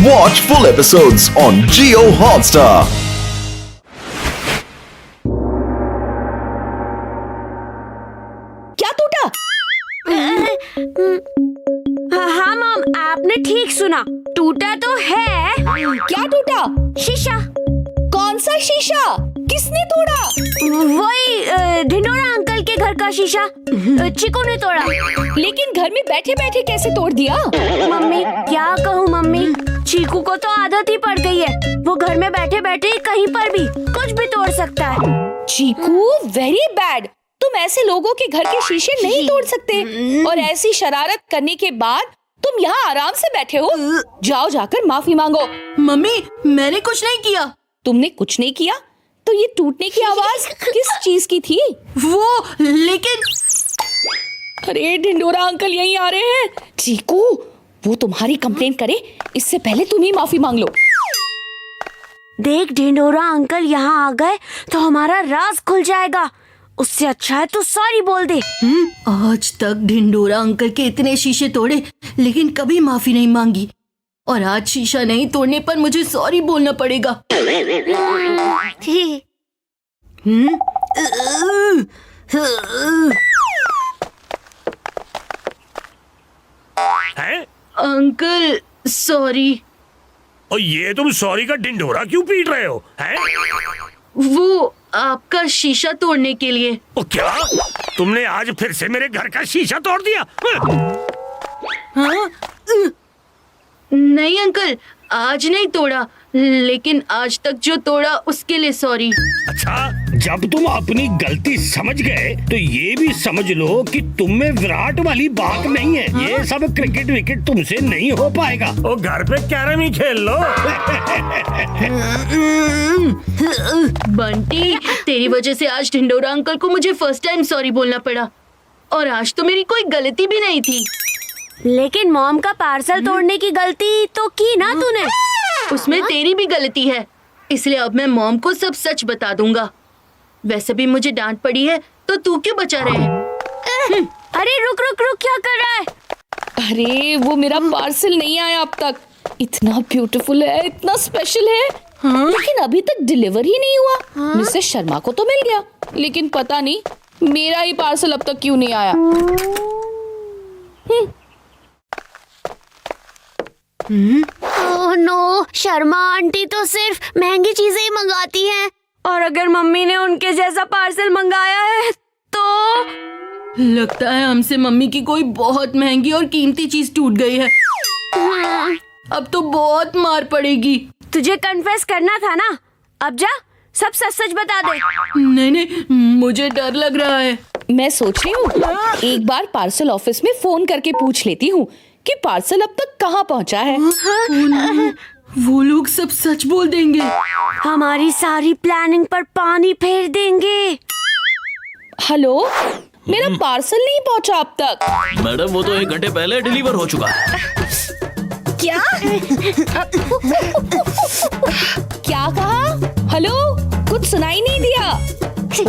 Watch full episodes on Jio Hotstar. क्या टूटा? हाँ मॉम, आपने ठीक सुना, टूटा तो है। क्या टूटा? शीशा। कौन सा शीशा? किसने तोड़ा? वही ढिंडोरा अंकल के घर का शीशा चिकू ने तोड़ा। लेकिन घर में बैठे बैठे कैसे तोड़ दिया? मम्मी क्या कहूँ मम्मी, चीकू को तो आदत ही पड़ गई है, वो घर में बैठे बैठे कहीं पर भी कुछ भी तोड़ सकता है। चीकू वेरी बैड, तुम ऐसे लोगों के घर के शीशे नहीं तोड़ सकते। और ऐसी शरारत करने के बाद तुम यहाँ आराम से बैठे हो। जाओ जाकर माफी मांगो। मम्मी मैंने कुछ नहीं किया। तुमने कुछ नहीं किया तो ये टूटने की आवाज किस चीज की थी? वो लेकिन अरे ढिंडोरा अंकल यहीं आ रहे हैं। चीकू वो तुम्हारी कंप्लेंट करे इससे पहले तुम ही माफी मांग लो। देख ढिंडोरा अंकल यहाँ आ गए तो हमारा राज खुल जाएगा, उससे अच्छा है तू सॉरी बोल दे। आज तक ढिंडोरा अंकल के इतने शीशे तोड़े लेकिन कभी माफी नहीं मांगी, और आज शीशा नहीं तोड़ने पर मुझे सॉरी बोलना पड़ेगा। हैं? Uncle sorry. और ये तुम सॉरी का ढिंडोरा क्यों पीट रहे हो? हैं? वो आपका शीशा तोड़ने के लिए। ओ क्या? तुमने आज फिर से मेरे घर का शीशा तोड़ दिया? हाँ? नहीं अंकल, आज नहीं तोड़ा, लेकिन आज तक जो तोड़ा उसके लिए सॉरी। अच्छा, जब तुम अपनी गलती समझ गए तो ये भी समझ लो कि तुम में विराट वाली बात नहीं है। ये सब क्रिकेट विकेट तुमसे नहीं हो पाएगा। ओ घर पे कैरम ही खेल लो। बंटी तेरी वजह से आज ढिंडोरा अंकल को मुझे फर्स्ट टाइम सॉरी बोलना पड़ा, और आज तो मेरी कोई गलती भी नहीं थी। लेकिन मॉम का पार्सल तोड़ने की गलती तो की ना तूने। उसमें तेरी भी गलती है, इसलिए अब मैं मॉम को सब सच बता दूंगा। वैसे भी मुझे डांट पड़ी है तो तू क्यों बचा रहे? अरे रुक रुक रुक, क्या कर रहा है? अरे वो मेरा पार्सल नहीं आया अब तक। इतना ब्यूटीफुल है, इतना स्पेशल है, लेकिन अभी तक डिलीवर ही नहीं हुआ। मिसेस शर्मा को तो मिल गया, लेकिन पता नहीं मेरा ही पार्सल अब तक क्यों नहीं आया। ओह नो, शर्मा आंटी तो सिर्फ महंगी चीजें ही मंगाती हैं, और अगर मम्मी ने उनके जैसा पार्सल मंगाया है तो लगता है हमसे मम्मी की कोई बहुत महंगी और कीमती चीज टूट गई है। अब तो बहुत मार पड़ेगी। तुझे कन्फेस करना था ना, अब जा सब सच सच बता दे। नहीं नहीं, मुझे डर लग रहा है। मैं सोच रही हूँ एक बार पार्सल ऑफिस में फोन करके पूछ लेती हूँ कि पार्सल अब तक कहाँ पहुँचा है। वो लोग सब सच बोल देंगे, हमारी सारी प्लानिंग पर पानी फेर देंगे। हेलो, मेरा पार्सल नहीं पहुँचा अब तक। मैडम वो तो 1 घंटे पहले डिलीवर हो चुका है। क्या? क्या कहा? हेलो, कुछ सुनाई नहीं दिया।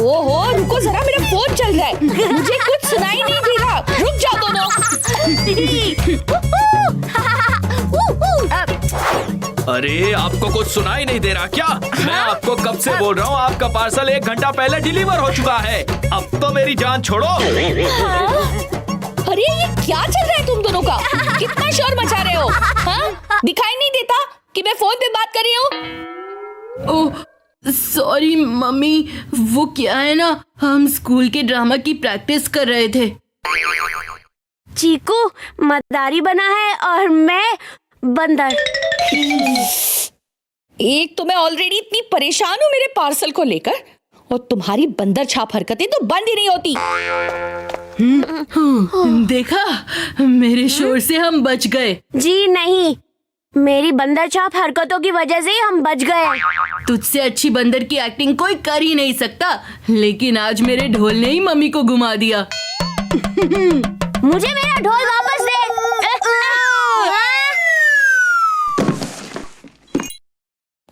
ओहो रुको जरा, मेरा फोन चल रहा है, मुझे कुछ सुनाई नहीं दे रहा। रुक जाओ दोनों। अरे आपको कुछ सुनाई नहीं दे रहा क्या? मैं आपको कब से बोल रहा हूँ, आपका पार्सल 1 घंटा पहले डिलीवर हो चुका है। अब तो मेरी जान छोड़ो। अरे ये क्या चल रहा है तुम दोनों का? कितना शोर मचा रहे हो? हाँ? दिखाई नहीं देता कि मैं फोन पे बात कर रही हूँ? ओह सॉरी मम्मी, वो क्या है ना, हम स्कूल के ड्रामा की प्रैक्टिस कर रहे थे। चीकू मदारी बना है और मैं बंदर। एक तो मैं ऑलरेडी इतनी परेशान हूँ मेरे पार्सल को लेकर, और तुम्हारी बंदर छाप हरकतें तो बंद ही नहीं होती। देखा, मेरे शोर से हम बच गए। जी नहीं, मेरी बंदर छाप हरकतों की वजह से ही हम बच गए। तुझसे अच्छी बंदर की एक्टिंग कोई कर ही नहीं सकता, लेकिन आज मेरे ढोल ने ही मम्मी को घुमा दिया। मुझे मेरा ढोल वापस दे।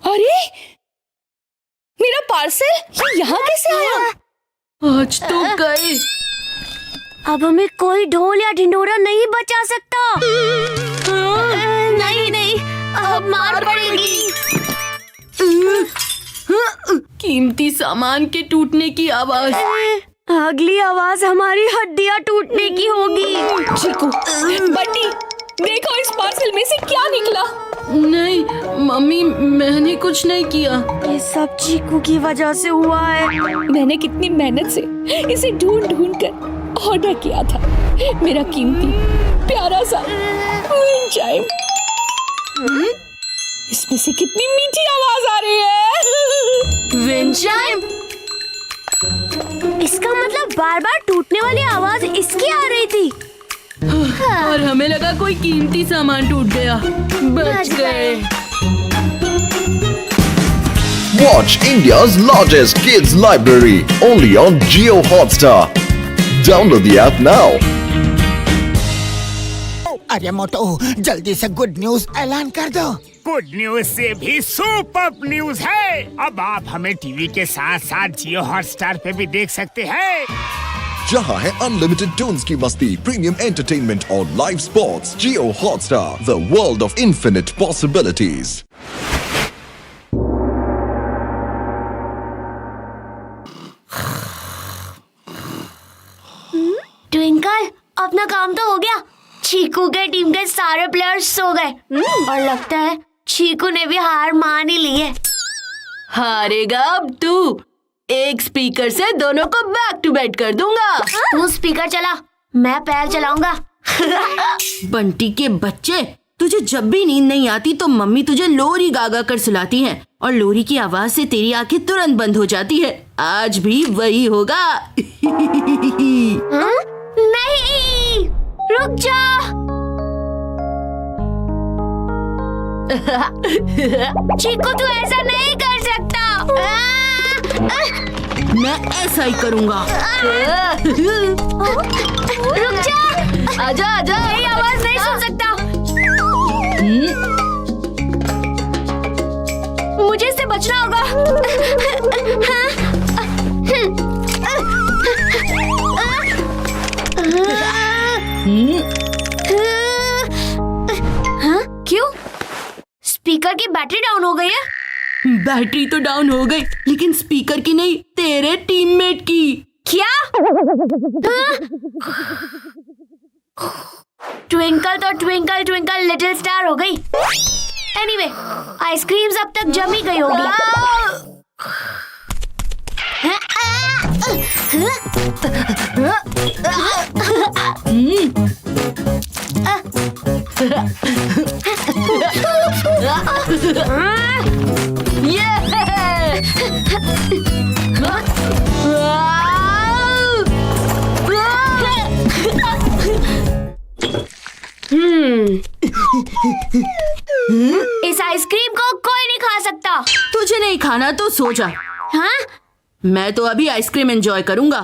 अरे मेरा पार्सल ये यहाँ कैसे आया? आज तो गए। अब हमें कोई ढोल या ढिंडोरा नहीं बचा सकता। नहीं नहीं नहीं, अब अब मार पड़ेगी। कीमती सामान के टूटने की आवाज। अगली आवाज हमारी हड्डियां टूटने की होगी। चीकू, बंटी, देखो इस पार्सल में से क्या निकला। नहीं मम्मी, मैंने कुछ नहीं किया। ये सब चीकू की वजह से हुआ है। मैंने कितनी मेहनत से इसे ढूंढ ढूंढ कर ऑर्डर किया था। मेरा कीमती प्यारा सा विंड चाइम। इसमें से कितनी मीठी आवाज आ रही है। Wind chime? इसका मतलब बार बार टूटने वाली आवाज इसकी आ रही थी। और हमें लगा कोई कीमती सामान टूट गया। बच गए। Watch India's largest kids library only on Jio Hotstar. Download the app now. अरे मोटो, जल्दी से गुड न्यूज ऐलान कर दो। गुड न्यूज से भी सुपर न्यूज है। अब आप हमें टीवी के साथ साथ जियो हॉटस्टार पे भी देख सकते हैं। जहां है अनलिमिटेड टून्स की मस्ती, प्रीमियम एंटरटेनमेंट और live sports. Jio Hotstar, the world of infinite possibilities. Twinkle, अपना काम तो हो गया। चीकू के टीम के सारे प्लेयर्स सो गए और लगता है चीकू ने भी हार मान ही ली है। हारेगा अब तू। एक स्पीकर से दोनों को बैक टू बैक कर दूंगा। तू स्पीकर चला, मैं पैर चलाऊंगा। बंटी के बच्चे, तुझे जब भी नींद नहीं आती तो मम्मी तुझे लोरी गा गा कर सुलाती हैं और लोरी की आवाज से तेरी आंखें तुरंत बंद हो जाती है। आज भी वही होगा। नहीं, रुक जा। चीकू, तू ऐसा नहीं कर सकता। मैं ऐसा ही करूंगा। रुक जा। आजा आजा। ये आवाज नहीं सुन सकता। मुझे इससे बचना होगा। हाँ? क्यों? स्पीकर की बैटरी डाउन हो गई है। बैटरी तो डाउन हो गई, लेकिन स्पीकर की नहीं, तेरे टीममेट की। क्या? ट्विंकल तो ट्विंकल ट्विंकल लिटिल स्टार हो गई। एनीवे, आइसक्रीम्स अब तक जमी गई होगी। इस आइसक्रीम को कोई नहीं खा सकता। तुझे नहीं खाना तो सो जा। हाँ? मैं तो अभी आइसक्रीम एंजॉय करूंगा।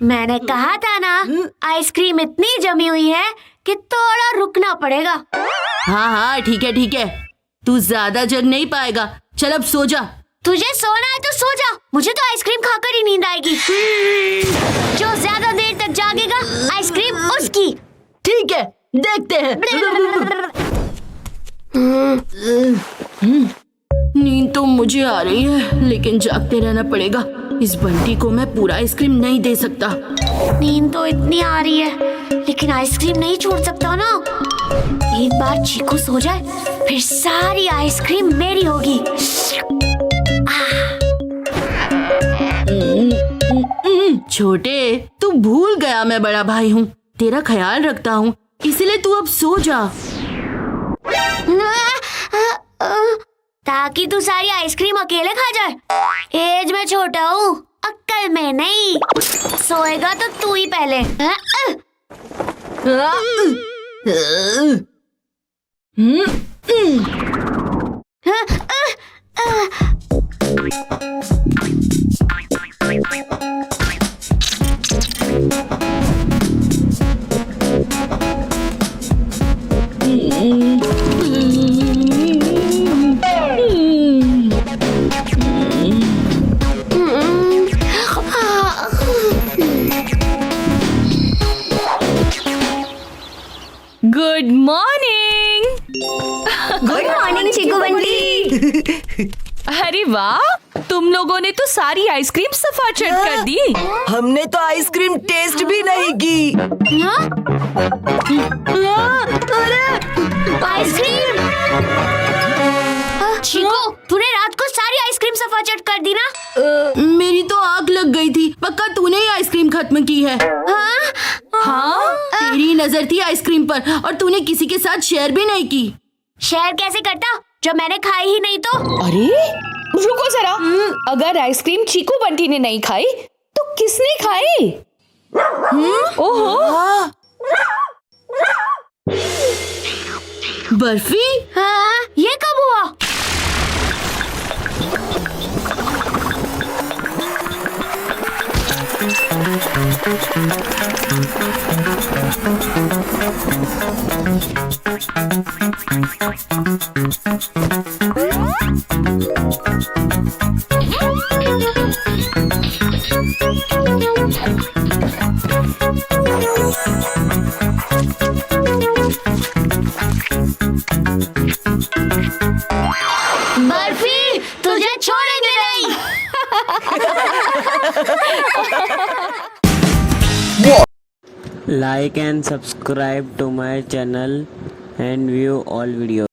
मैंने कहा था ना, आइसक्रीम इतनी जमी हुई है कि थोड़ा रुकना पड़ेगा। हाँ हाँ ठीक है ठीक है, तू ज्यादा जग नहीं पाएगा। चल अब सो जा। तुझे सोना है तो सो जा, मुझे तो आइसक्रीम खाकर ही नींद आएगी। जो ज्यादा देर तक जागेगा, आइसक्रीम उसकी। ठीक है, देखते हैं। नींद तो मुझे आ रही है, लेकिन जागते रहना पड़ेगा। इस बंटी को मैं पूरा आइसक्रीम नहीं दे सकता। नींद तो इतनी आ रही है, लेकिन आइसक्रीम नहीं छोड़ सकता ना। एक बार चीकू सो जाए, फिर सारी आइसक्रीम मेरी होगी। छोटे, तू भूल गया मैं बड़ा भाई हूँ, तेरा ख्याल रखता हूँ, इसलिए तू अब सो जा। ताकि तू सारी आइसक्रीम अकेले खा जाए। एज में छोटा हूँ, अक्ल में नहीं। सोएगा तो तू ही पहले। Good morning. Good morning Chiku Bunty. अरे वाह, तुम लोगों ने तो सारी आइसक्रीम सफाचट कर दी। हमने तो आइसक्रीम टेस्ट भी नहीं की। आइसक्रीम। चिकू, तूने रात को सारी आइसक्रीम सफाचट कर दी ना? मेरी तो आग लग गई थी। पक्का तूने ही आइसक्रीम खत्म की है। हाँ, तेरी नजर थी आइसक्रीम पर और तूने किसी के साथ शेयर भी नहीं की। शेयर कैसे करता जब मैंने खाई ही नहीं तो? अरे रुको जरा, अगर आइसक्रीम चीकू बंटी ने नहीं खाई तो किसने खाई? ओहो, बर्फी? हाँ, ये कब हुआ? बर्फी, तुझे छोड़ेंगे नहीं। Like and subscribe to my channel and view all videos.